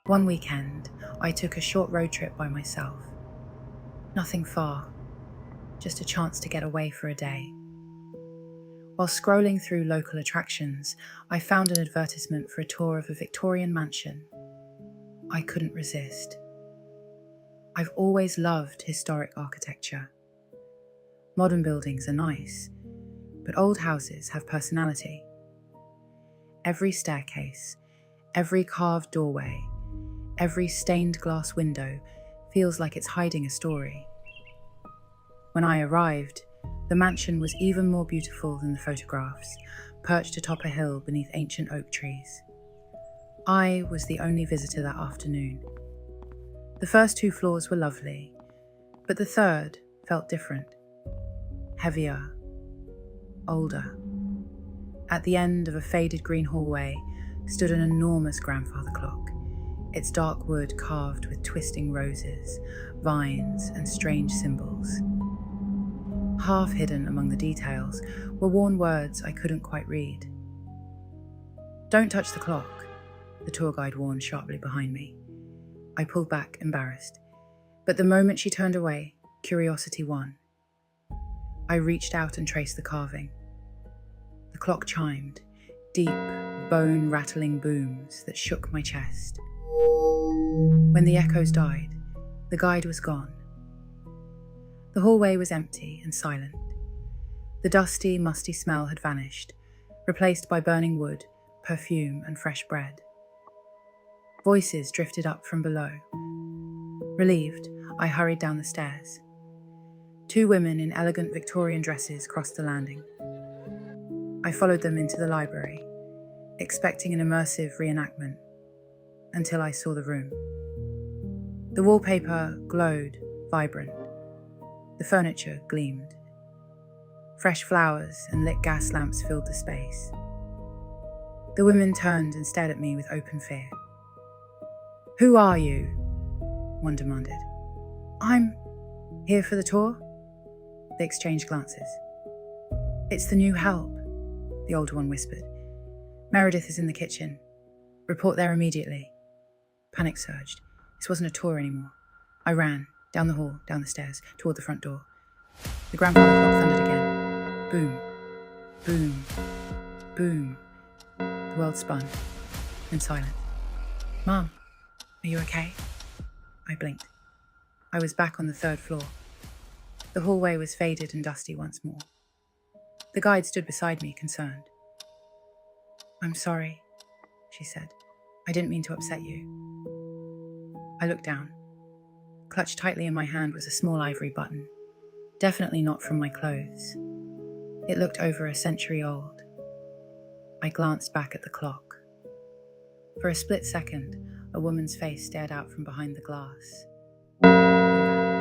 One weekend, I took a short road trip by myself. Nothing far, just a chance to get away for a day. While scrolling through local attractions, I found an advertisement for a tour of a Victorian mansion. I couldn't resist. I've always loved historic architecture. Modern buildings are nice, but old houses have personality. Every staircase, every carved doorway, every stained glass window feels like it's hiding a story. When I arrived, the mansion was even more beautiful than the photographs, perched atop a hill beneath ancient oak trees. I was the only visitor that afternoon. The first 2 floors were lovely, but the third felt different. Heavier, older. At the end of a faded green hallway stood an enormous grandfather clock, its dark wood carved with twisting roses, vines, and strange symbols. Half hidden among the details were worn words I couldn't quite read. "Don't touch the clock," the tour guide warned sharply behind me. I pulled back, embarrassed, but the moment she turned away, curiosity won. I reached out and traced the carving. The clock chimed, deep, bone-rattling booms that shook my chest. When the echoes died, the guide was gone. The hallway was empty and silent. The dusty, musty smell had vanished, replaced by burning wood, perfume, and fresh bread. Voices drifted up from below. Relieved, I hurried down the stairs. 2 women in elegant Victorian dresses crossed the landing. I followed them into the library, expecting an immersive reenactment, until I saw the room. The wallpaper glowed, vibrant. The furniture gleamed. Fresh flowers and lit gas lamps filled the space. The women turned and stared at me with open fear. "Who are you?" one demanded. "I'm here for the tour." They exchanged glances. "It's the new help," the older one whispered. "Meredith is in the kitchen. Report there immediately." Panic surged. This wasn't a tour anymore. I ran, down the hall, down the stairs, toward the front door. The grandfather clock thundered again. Boom, boom, boom. The world spun, then silent. "Mom, are you okay?" I blinked. I was back on the 3rd floor. The hallway was faded and dusty once more. The guide stood beside me, concerned. "I'm sorry," she said. "I didn't mean to upset you." I looked down. Clutched tightly in my hand was a small ivory button, definitely not from my clothes. It looked over a century old. I glanced back at the clock. For a split second, a woman's face stared out from behind the glass, then vanished.